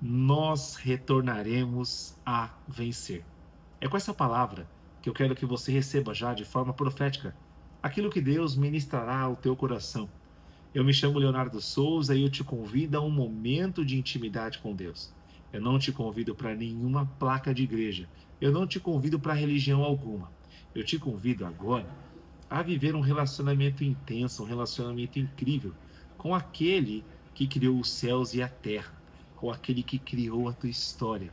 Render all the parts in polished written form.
nós retornaremos a vencer. É com essa palavra que eu quero que você receba já de forma profética aquilo que Deus ministrará ao teu coração. Eu me chamo Leonardo Souza e eu te convido a um momento de intimidade com Deus. Eu não te convido para nenhuma placa de igreja. Eu não te convido para religião alguma. Eu te convido agora a viver um relacionamento intenso, um relacionamento incrível com aquele que criou os céus e a terra, com aquele que criou a tua história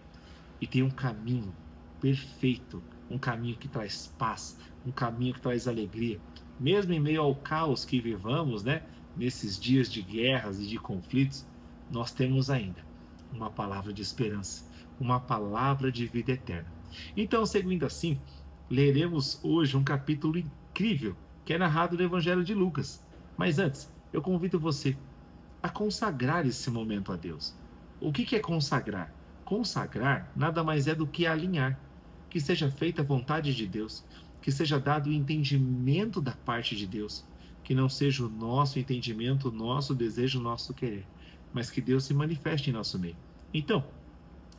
e tem um caminho perfeito, um caminho que traz paz, um caminho que traz alegria, mesmo em meio ao caos que vivamos, né? Nesses dias de guerras e de conflitos, nós temos ainda uma palavra de esperança, uma palavra de vida eterna. Então, seguindo assim, leremos hoje um capítulo incrível que é narrado no Evangelho de Lucas. Mas antes, eu convido você a consagrar esse momento a Deus. O que é consagrar? Consagrar nada mais é do que alinhar, que seja feita a vontade de Deus, que seja dado o entendimento da parte de Deus, que não seja o nosso entendimento, o nosso desejo, o nosso querer, mas que Deus se manifeste em nosso meio. Então,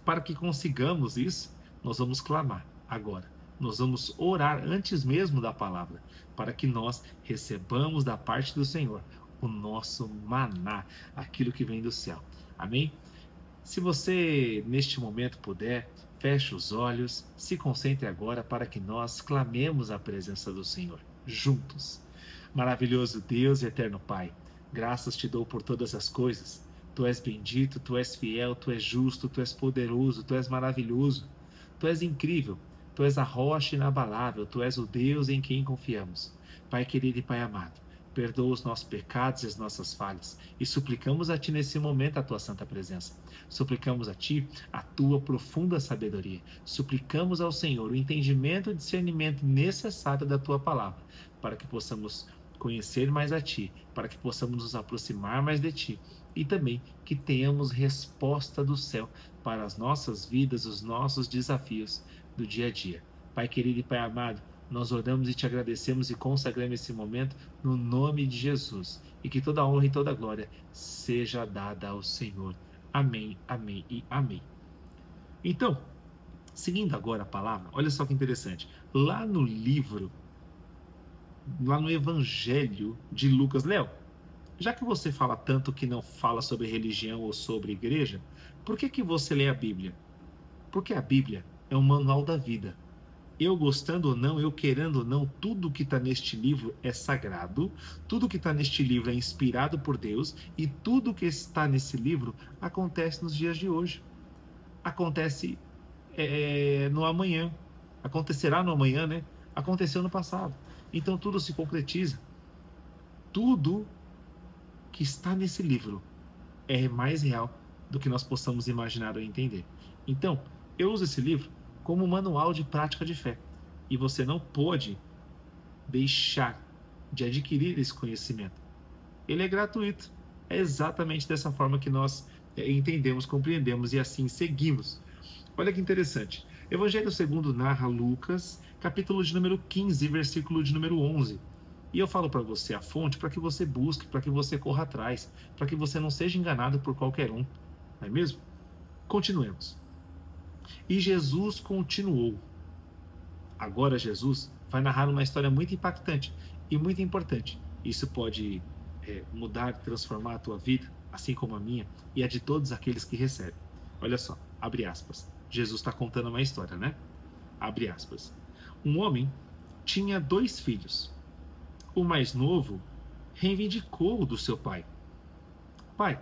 para que consigamos isso, nós vamos clamar agora. Nós vamos orar antes mesmo da palavra, para que nós recebamos da parte do Senhor o nosso maná, aquilo que vem do céu. Amém? Se você, neste momento, puder, feche os olhos, se concentre agora para que nós clamemos a presença do Senhor, juntos. Maravilhoso Deus e eterno Pai, graças te dou por todas as coisas. Tu és bendito, tu és fiel, tu és justo, tu és poderoso, tu és maravilhoso, tu és incrível, tu és a rocha inabalável, tu és o Deus em quem confiamos. Pai querido e Pai amado, perdoa os nossos pecados e as nossas falhas, e suplicamos a Ti nesse momento a Tua santa presença. Suplicamos a Ti a Tua profunda sabedoria. Suplicamos ao Senhor o entendimento e discernimento necessário da Tua palavra, para que possamos conhecer mais a Ti, para que possamos nos aproximar mais de Ti, e também que tenhamos resposta do céu para as nossas vidas, os nossos desafios do dia a dia. Pai querido e Pai amado, nós oramos e te agradecemos e consagramos esse momento no nome de Jesus, e que toda honra e toda glória seja dada ao Senhor. Amém, amém e amém. Então, seguindo agora a palavra, olha só que interessante. Lá no Evangelho de Lucas, Léo, já que você fala tanto que não fala sobre religião ou sobre igreja, por que você lê a Bíblia? Porque a Bíblia é um manual da vida. Eu gostando ou não, eu querendo ou não, tudo que está neste livro é sagrado, tudo que está neste livro é inspirado por Deus e tudo que está nesse livro acontece nos dias de hoje. Acontece no amanhã, acontecerá no amanhã, né? Aconteceu no passado. Então tudo se concretiza. Tudo que está nesse livro é mais real do que nós possamos imaginar ou entender. Então, eu uso esse livro como um manual de prática de fé. E você não pode deixar de adquirir esse conhecimento. Ele é gratuito. É exatamente dessa forma que nós entendemos, compreendemos e assim seguimos. Olha que interessante. Evangelho segundo narra Lucas, capítulo de número 15, versículo de número 11. E eu falo para você a fonte para que você busque, para que você corra atrás, para que você não seja enganado por qualquer um. Não é mesmo? Continuemos. E Jesus continuou. Agora Jesus vai narrar uma história muito impactante e muito importante. Isso pode mudar, transformar a tua vida, assim como a minha e a de todos aqueles que recebem. Olha só, abre aspas. Jesus está contando uma história, né? Abre aspas. Um homem tinha 2 filhos. O mais novo reivindicou do seu pai: Pai,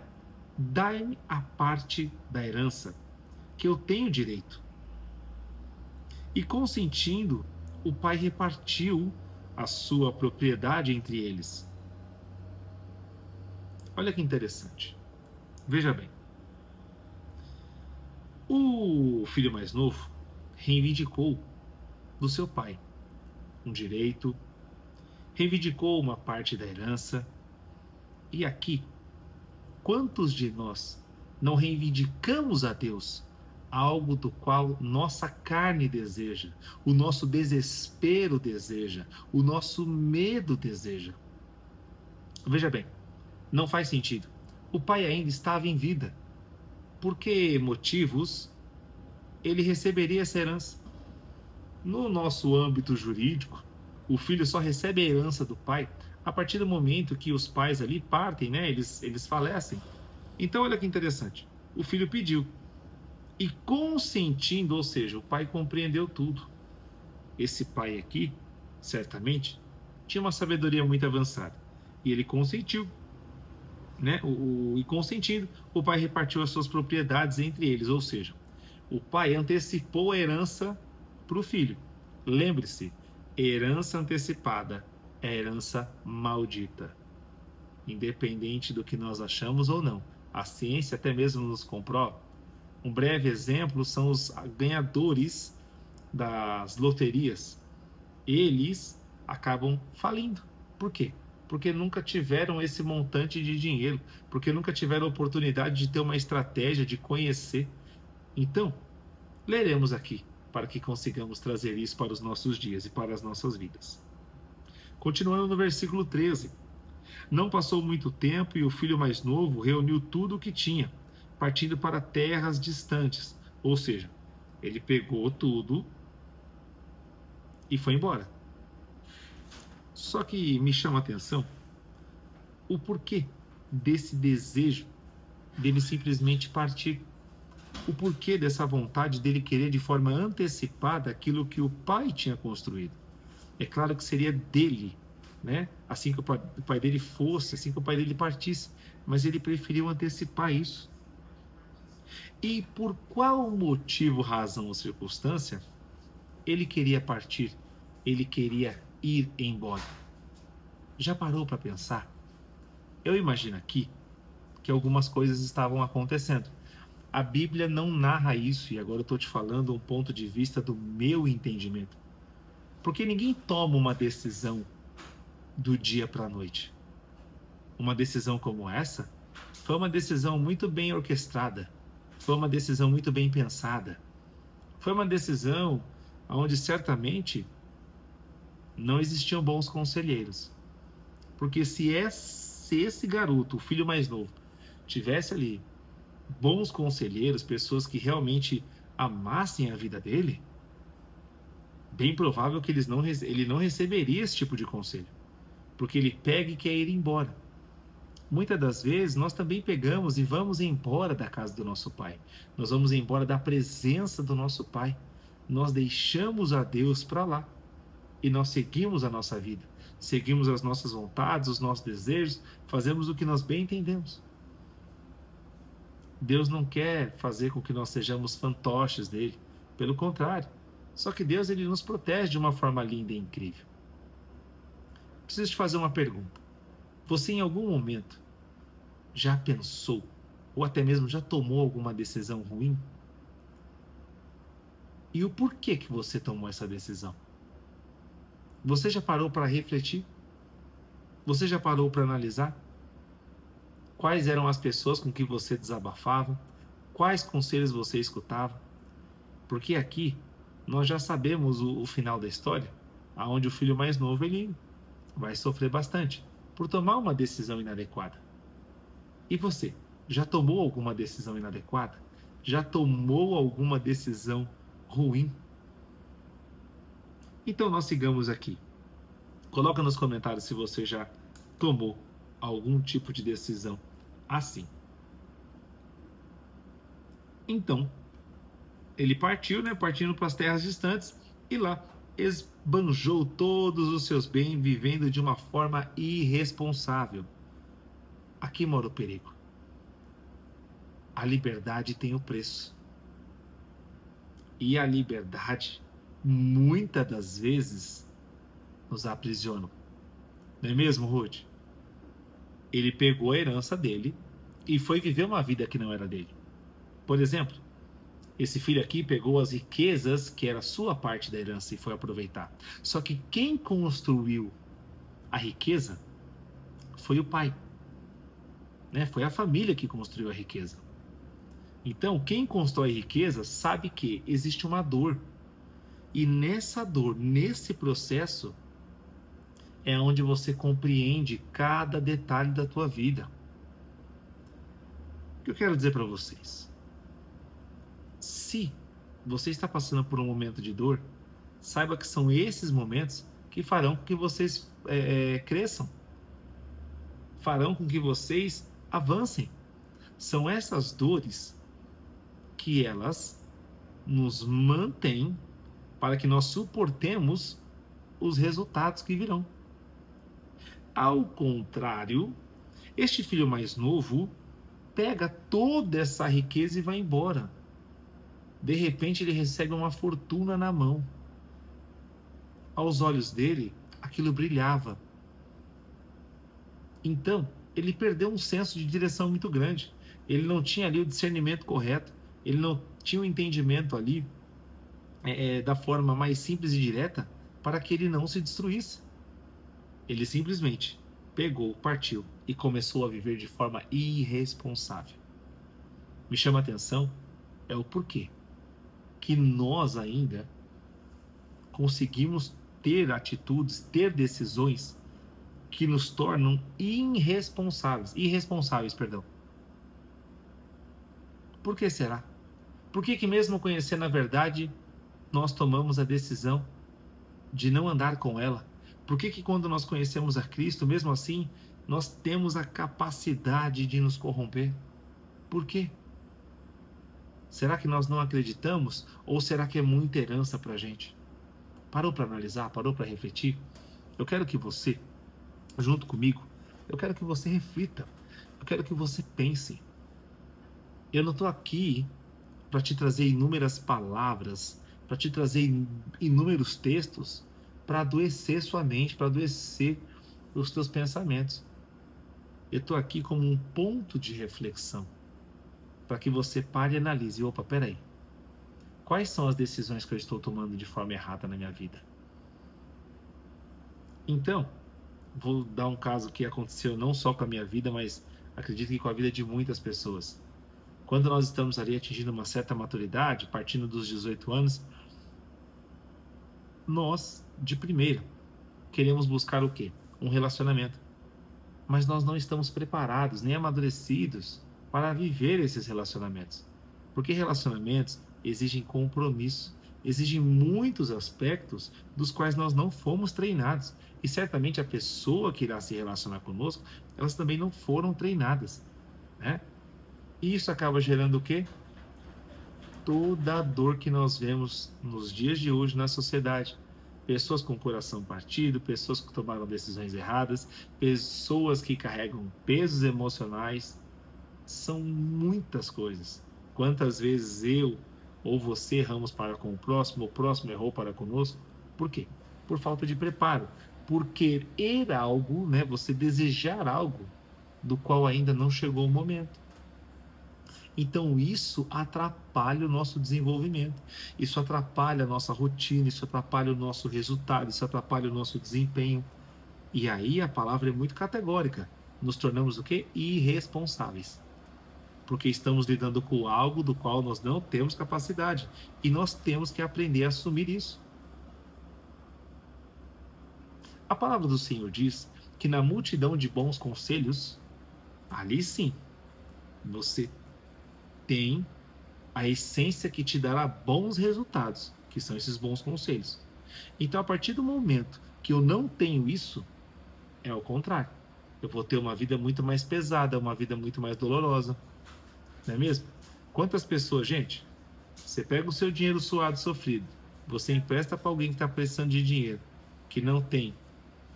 dai-me a parte da herança que eu tenho direito. E consentindo, o pai repartiu a sua propriedade entre eles. Olha que interessante. Veja bem. O filho mais novo reivindicou do seu pai um direito, reivindicou uma parte da herança. E aqui, quantos de nós não reivindicamos a Deus algo do qual nossa carne deseja, o nosso desespero deseja, o nosso medo deseja? Veja bem, não faz sentido. O pai ainda estava em vida. por que motivos ele receberia essa herança. No nosso âmbito jurídico, o filho só recebe a herança do pai a partir do momento que os pais ali partem, né? Eles falecem. Então, olha que interessante. O filho pediu. E consentindo, ou seja, o pai compreendeu tudo. Esse pai aqui, certamente, tinha uma sabedoria muito avançada. E ele consentiu, né? E consentindo, o pai repartiu as suas propriedades entre eles. Ou seja, o pai antecipou a herança para o filho. Lembre-se, herança antecipada é herança maldita. Independente do que nós achamos ou não. A ciência até mesmo nos comprova. Um breve exemplo são os ganhadores das loterias. Eles acabam falindo. Por quê? Porque nunca tiveram esse montante de dinheiro, porque nunca tiveram a oportunidade de ter uma estratégia, de conhecer. Então, leremos aqui para que consigamos trazer isso para os nossos dias e para as nossas vidas. Continuando no versículo 13. Não passou muito tempo e o filho mais novo reuniu tudo o que tinha, partindo para terras distantes. Ou seja, ele pegou tudo e foi embora. Só que me chama a atenção o porquê desse desejo dele simplesmente partir. O porquê dessa vontade dele querer de forma antecipada aquilo que o pai tinha construído. É claro que seria dele, né? Assim que o pai dele fosse, assim que o pai dele partisse, mas ele preferiu antecipar isso. E por qual motivo, razão ou circunstância ele queria partir? Ele queria ir embora. Já parou para pensar? Eu imagino aqui que algumas coisas estavam acontecendo. A Bíblia não narra isso, e agora eu estou te falando um ponto de vista do meu entendimento. Porque ninguém toma uma decisão do dia para a noite. Uma decisão como essa foi uma decisão muito bem orquestrada, foi uma decisão muito bem pensada, foi uma decisão onde certamente não existiam bons conselheiros. Porque se esse garoto, o filho mais novo, tivesse ali bons conselheiros, pessoas que realmente amassem a vida dele, bem provável que ele não receberia esse tipo de conselho. Porque ele pega e quer ir embora. Muitas das vezes nós também pegamos e vamos embora da casa do nosso pai. Nós vamos embora da presença do nosso pai. Nós deixamos a Deus para lá e nós seguimos a nossa vida. Seguimos as nossas vontades, os nossos desejos, fazemos o que nós bem entendemos. Deus não quer fazer com que nós sejamos fantoches dele. Pelo contrário. Só que Deus ele nos protege de uma forma linda e incrível. Preciso te fazer uma pergunta. Você em algum momento já pensou ou até mesmo já tomou alguma decisão ruim? E o porquê que você tomou essa decisão? Você já parou para refletir? Você já parou para analisar? Quais eram as pessoas com que você desabafava? Quais conselhos você escutava? Porque aqui nós já sabemos o final da história, aonde o filho mais novo ele vai sofrer bastante por tomar uma decisão inadequada. E você, já tomou alguma decisão inadequada? Já tomou alguma decisão ruim? Então nós sigamos aqui. Coloca nos comentários se você já tomou algum tipo de decisão assim. Então, ele partiu, né, partindo para as terras distantes e lá esbanjou todos os seus bens, vivendo de uma forma irresponsável. Aqui mora o perigo. A liberdade tem o preço. E a liberdade, muitas das vezes, nos aprisiona. Não é mesmo, Ruth? Ele pegou a herança dele e foi viver uma vida que não era dele. Por exemplo, esse filho aqui pegou as riquezas que era sua parte da herança e foi aproveitar. Só que quem construiu a riqueza foi o pai. Né? Foi a família que construiu a riqueza. Então, quem constrói riqueza sabe que existe uma dor. E nessa dor, nesse processo, é onde você compreende cada detalhe da tua vida. O que eu quero dizer para vocês? Se você está passando por um momento de dor, saiba que são esses momentos que farão com que vocês cresçam, farão com que vocês avancem. São essas dores que elas nos mantêm para que nós suportemos os resultados que virão. Ao contrário, este filho mais novo pega toda essa riqueza e vai embora. De repente ele recebe uma fortuna na mão. Aos olhos dele, aquilo brilhava. Então, ele perdeu um senso de direção muito grande. Ele não tinha ali o discernimento correto. Ele não tinha o entendimento ali da forma mais simples e direta para que ele não se destruísse. Ele simplesmente pegou, partiu e começou a viver de forma irresponsável. Me chama a atenção é o porquê que nós ainda conseguimos ter atitudes, ter decisões que nos tornam irresponsáveis, perdão. Por que será? Por que mesmo conhecendo a verdade, nós tomamos a decisão de não andar com ela? Por que quando nós conhecemos a Cristo, mesmo assim, nós temos a capacidade de nos corromper? Por quê? Será que nós não acreditamos? Ou será que é muita herança para a gente? Parou para analisar? Parou para refletir? Eu quero que você, junto comigo, eu quero que você reflita. Eu quero que você pense. Eu não estou aqui para te trazer inúmeras palavras, para te trazer inúmeros textos, para adoecer sua mente, para adoecer os teus pensamentos. Eu estou aqui como um ponto de reflexão, para que você pare e analise. Opa, peraí. Quais são as decisões que eu estou tomando de forma errada na minha vida? Então, vou dar um caso que aconteceu não só com a minha vida, mas acredito que com a vida de muitas pessoas. Quando nós estamos ali atingindo uma certa maturidade, partindo dos 18 anos, nós, de primeira, queremos buscar o quê? Um relacionamento. Mas nós não estamos preparados, nem amadurecidos para viver esses relacionamentos. Porque relacionamentos exigem compromisso, exigem muitos aspectos dos quais nós não fomos treinados. E certamente a pessoa que irá se relacionar conosco, elas também não foram treinadas, né? E isso acaba gerando o quê? Toda a dor que nós vemos nos dias de hoje na sociedade. Pessoas com o coração partido, pessoas que tomaram decisões erradas, pessoas que carregam pesos emocionais. São muitas coisas. Quantas vezes eu ou você erramos para com o próximo errou para conosco? Por quê? Por falta de preparo. Por querer algo, né? Você desejar algo do qual ainda não chegou o momento. Então isso atrapalha o nosso desenvolvimento, isso atrapalha a nossa rotina, isso atrapalha o nosso resultado, isso atrapalha o nosso desempenho. E aí a palavra é muito categórica. Nos tornamos o quê? Irresponsáveis. Porque estamos lidando com algo do qual nós não temos capacidade. E nós temos que aprender a assumir isso. A palavra do Senhor diz que na multidão de bons conselhos, ali sim, você tem a essência que te dará bons resultados, que são esses bons conselhos. Então, a partir do momento que eu não tenho isso, é o contrário. Eu vou ter uma vida muito mais pesada, uma vida muito mais dolorosa. Não é mesmo? Quantas pessoas, gente, você pega o seu dinheiro suado, sofrido, você empresta para alguém que está precisando de dinheiro, que não tem,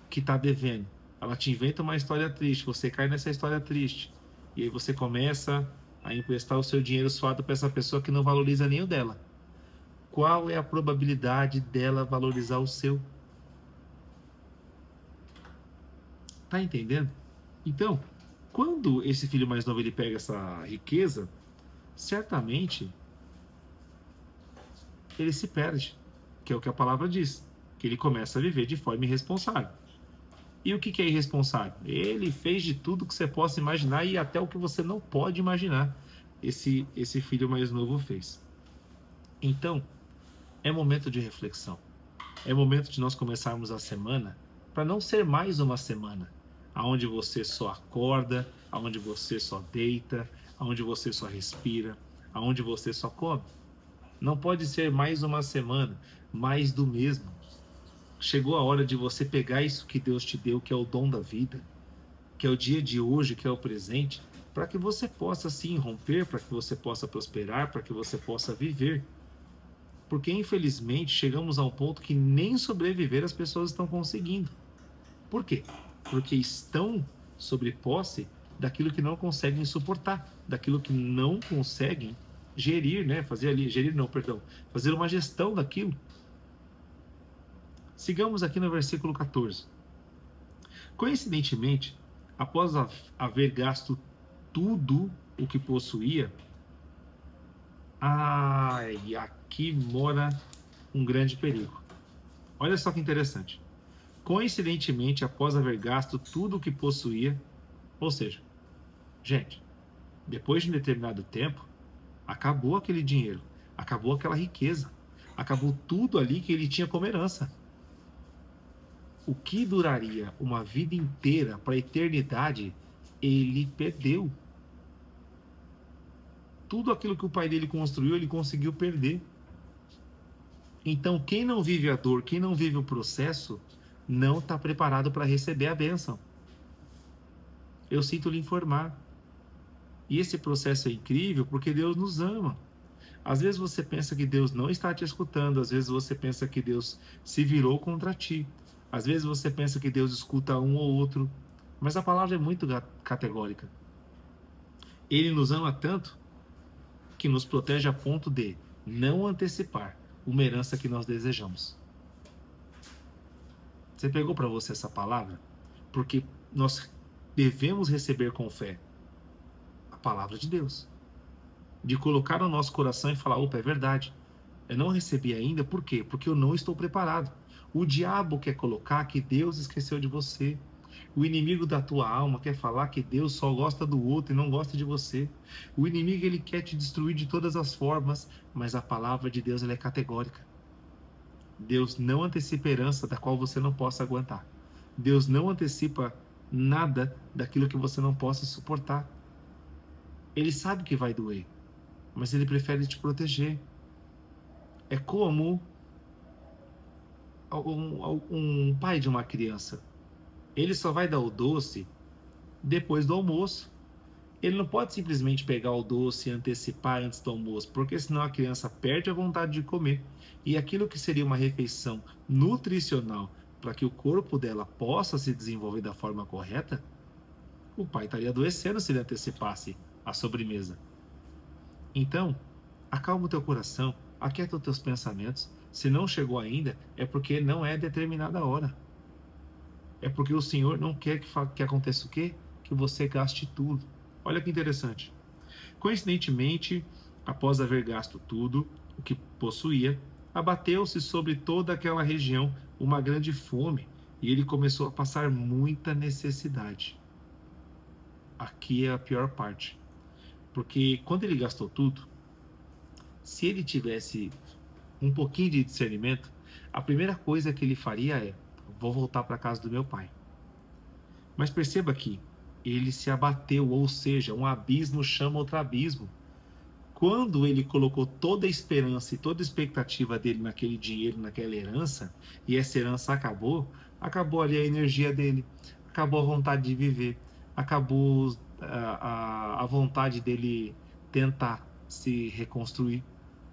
que está devendo, ela te inventa uma história triste, você cai nessa história triste, e aí você começa a emprestar o seu dinheiro suado para essa pessoa que não valoriza nem o dela. Qual é a probabilidade dela valorizar o seu? Tá entendendo? Então, quando esse filho mais novo ele pega essa riqueza, certamente ele se perde, que é o que a palavra diz, que ele começa a viver de forma irresponsável. E o que é irresponsável? Ele fez de tudo que você possa imaginar e até o que você não pode imaginar. Esse filho mais novo fez. Então, é momento de reflexão. É momento de nós começarmos a semana para não ser mais uma semana onde você só acorda, onde você só deita, onde você só respira, onde você só come. Não pode ser mais uma semana, mais do mesmo. Chegou a hora de você pegar isso que Deus te deu, que é o dom da vida, que é o dia de hoje, que é o presente, para que você possa sim romper, para que você possa prosperar, para que você possa viver. Porque infelizmente chegamos a um ponto que nem sobreviver as pessoas estão conseguindo. Por quê? Porque estão sobre posse daquilo que não conseguem suportar, daquilo que não conseguem gerir, né? Fazer ali, gerir não, perdão, fazer uma gestão daquilo. Sigamos aqui no versículo 14. Coincidentemente, após haver gasto tudo o que possuía, aqui mora um grande perigo. Olha só que interessante. Coincidentemente, após haver gasto tudo o que possuía, ou seja, gente, depois de um determinado tempo, acabou aquele dinheiro, acabou aquela riqueza, acabou tudo ali que ele tinha como herança. O que duraria uma vida inteira para a eternidade, ele perdeu. Tudo aquilo que o pai dele construiu, ele conseguiu perder. Então, quem não vive a dor, quem não vive o processo, não está preparado para receber a bênção. Eu sinto lhe informar. E esse processo é incrível porque Deus nos ama. Às vezes você pensa que Deus não está te escutando, às vezes você pensa que Deus se virou contra ti, às vezes você pensa que Deus escuta um ou outro, mas a palavra é muito categórica. Ele nos ama tanto que nos protege a ponto de não antecipar uma herança que nós desejamos. Você pegou para você essa palavra? Porque nós devemos receber com fé a palavra de Deus. De colocar no nosso coração e falar, opa, é verdade. Eu não recebi ainda, por quê? Porque eu não estou preparado. O diabo quer colocar que Deus esqueceu de você. O inimigo da tua alma quer falar que Deus só gosta do outro e não gosta de você. O inimigo ele quer te destruir de todas as formas, mas a palavra de Deus ela é categórica. Deus não antecipa herança da qual você não possa aguentar. Deus não antecipa nada daquilo que você não possa suportar. Ele sabe que vai doer, mas ele prefere te proteger. É como um pai de uma criança. Ele só vai dar o doce depois do almoço. Ele não pode simplesmente pegar o doce e antecipar antes do almoço, porque senão a criança perde a vontade de comer. E aquilo que seria uma refeição nutricional para que o corpo dela possa se desenvolver da forma correta, o pai estaria adoecendo se ele antecipasse a sobremesa. Então, acalma o teu coração, aquieta os teus pensamentos. Se não chegou ainda, é porque não é determinada hora. É porque o Senhor não quer que aconteça o quê? Que você gaste tudo. Olha que interessante. Coincidentemente, após haver gasto tudo o que possuía, abateu-se sobre toda aquela região uma grande fome e ele começou a passar muita necessidade. Aqui é a pior parte. Porque quando ele gastou tudo, se ele tivesse um pouquinho de discernimento, a primeira coisa que ele faria é: vou voltar para a casa do meu pai. Mas perceba que ele se abateu, ou seja, um abismo chama outro abismo. Quando ele colocou toda a esperança e toda a expectativa dele naquele dinheiro, naquela herança, e essa herança acabou, acabou ali a energia dele, acabou a vontade de viver, acabou a vontade dele tentar se reconstruir,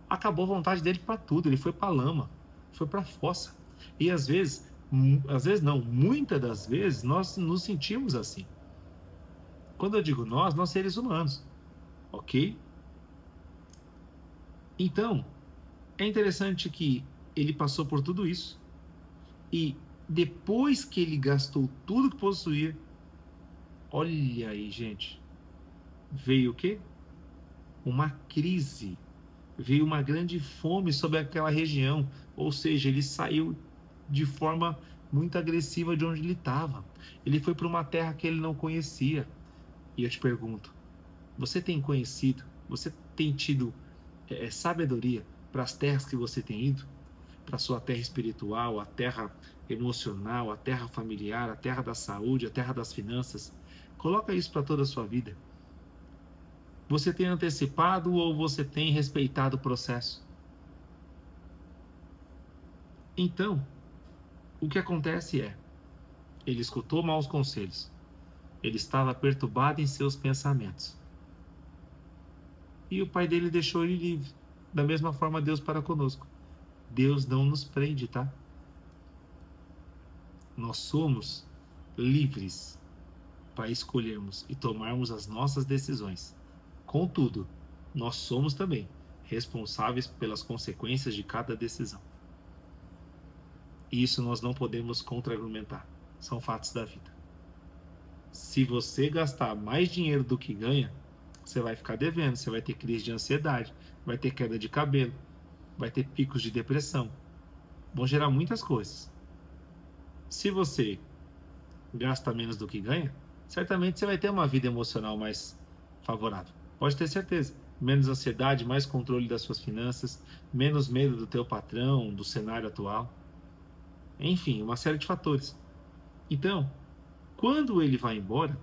acabou a vontade dele para tudo, ele foi para a lama, foi para a fossa. E às vezes não, muitas das vezes nós nos sentimos assim. Quando eu digo nós seres humanos, ok? Então, é interessante que ele passou por tudo isso e depois que ele gastou tudo que possuía, olha aí, gente, veio o quê? Uma crise, veio uma grande fome sobre aquela região, ou seja, ele saiu de forma muito agressiva de onde ele estava. Ele foi para uma terra que ele não conhecia. E eu te pergunto, você tem conhecido, você tem tido sabedoria para as terras que você tem ido? Para a sua terra espiritual, a terra emocional, a terra familiar, a terra da saúde, a terra das finanças. Coloca isso para toda a sua vida. Você tem antecipado ou você tem respeitado o processo? Então, o que acontece é, ele escutou maus conselhos, ele estava perturbado em seus pensamentos, e o pai dele deixou ele livre. Da mesma forma, Deus para conosco. Deus não nos prende, tá? Nós somos livres para escolhermos e tomarmos as nossas decisões. Contudo, nós somos também responsáveis pelas consequências de cada decisão. E isso nós não podemos contra-argumentar. São fatos da vida. Se você gastar mais dinheiro do que ganha, você vai ficar devendo, você vai ter crise de ansiedade, vai ter queda de cabelo, vai ter picos de depressão. Vão gerar muitas coisas. Se você gasta menos do que ganha, certamente você vai ter uma vida emocional mais favorável. Pode ter certeza. Menos ansiedade, mais controle das suas finanças, menos medo do teu patrão, do cenário atual. Enfim, uma série de fatores. Então, quando ele vai embora,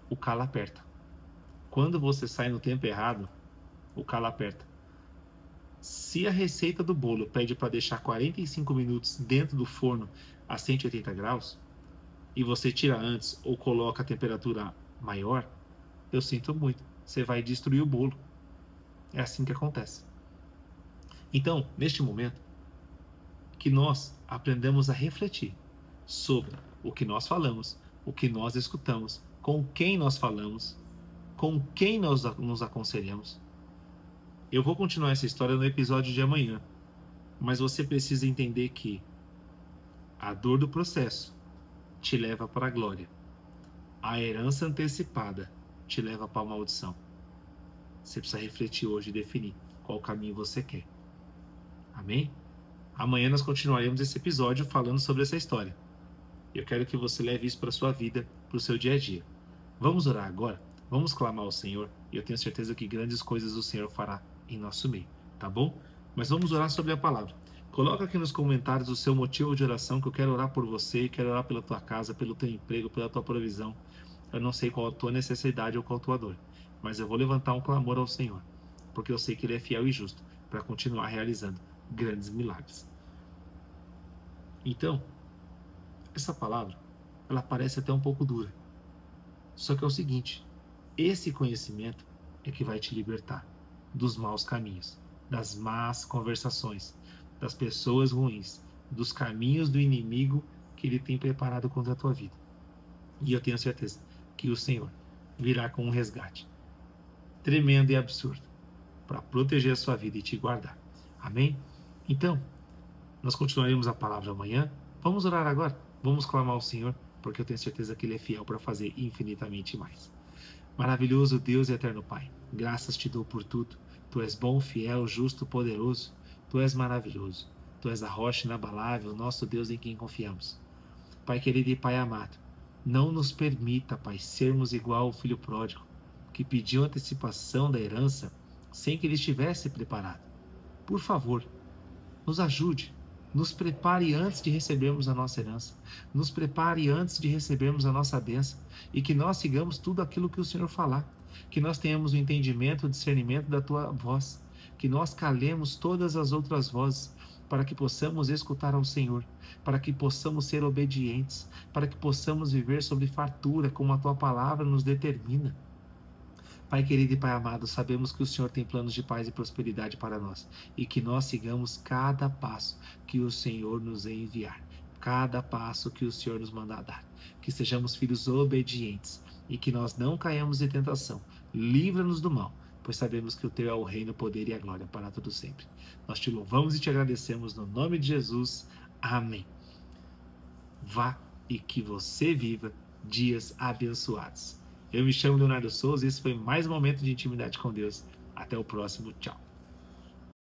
o calo aperta. Quando você sai no tempo errado, o calo aperta. Se a receita do bolo pede para deixar 45 minutos dentro do forno a 180 graus, e você tira antes ou coloca a temperatura maior, eu sinto muito, você vai destruir o bolo. É assim que acontece. Então, neste momento, que nós aprendamos a refletir sobre o que nós falamos, o que nós escutamos, com quem nós falamos, com quem nós nos aconselhamos. Eu vou continuar essa história no episódio de amanhã, mas você precisa entender que a dor do processo te leva para a glória. A herança antecipada te leva para a maldição. Você precisa refletir hoje e definir qual caminho você quer. Amém? Amanhã nós continuaremos esse episódio falando sobre essa história. Eu quero que você leve isso para a sua vida, para o seu dia a dia. Vamos orar agora? Vamos clamar ao Senhor e eu tenho certeza que grandes coisas o Senhor fará em nosso meio, tá bom? Mas vamos orar sobre a palavra. Coloca aqui nos comentários o seu motivo de oração, que eu quero orar por você, quero orar pela tua casa, pelo teu emprego, pela tua provisão. Eu não sei qual a tua necessidade ou qual a tua dor, mas eu vou levantar um clamor ao Senhor, porque eu sei que Ele é fiel e justo para continuar realizando grandes milagres. Então, essa palavra, ela parece até um pouco dura. Só que é o seguinte, esse conhecimento é que vai te libertar dos maus caminhos, das más conversações, das pessoas ruins, dos caminhos do inimigo que ele tem preparado contra a tua vida. E eu tenho certeza que o Senhor virá com um resgate tremendo e absurdo para proteger a sua vida e te guardar. Amém? Então, nós continuaremos a palavra amanhã. Vamos orar agora? Vamos clamar ao Senhor, porque eu tenho certeza que Ele é fiel para fazer infinitamente mais. Maravilhoso Deus e eterno Pai, graças te dou por tudo. Tu és bom, fiel, justo, poderoso. Tu és maravilhoso. Tu és a rocha inabalável, nosso Deus em quem confiamos. Pai querido e Pai amado, não nos permita, Pai, sermos igual ao filho pródigo, que pediu antecipação da herança sem que ele estivesse preparado. Por favor, nos ajude, nos prepare antes de recebermos a nossa herança, nos prepare antes de recebermos a nossa bênção, e que nós sigamos tudo aquilo que o Senhor falar, que nós tenhamos o entendimento, o discernimento da Tua voz, que nós calemos todas as outras vozes, para que possamos escutar ao Senhor, para que possamos ser obedientes, para que possamos viver sobre fartura, como a Tua palavra nos determina. Pai querido e Pai amado, sabemos que o Senhor tem planos de paz e prosperidade para nós e que nós sigamos cada passo que o Senhor nos enviar, cada passo que o Senhor nos mandar dar, que sejamos filhos obedientes e que nós não caiamos em tentação. Livra-nos do mal, pois sabemos que o Teu é o reino, o poder e a glória para todo sempre. Nós te louvamos e te agradecemos no nome de Jesus. Amém. Vá e que você viva dias abençoados. Eu me chamo Leonardo Souza e esse foi mais um momento de intimidade com Deus. Até o próximo. Tchau.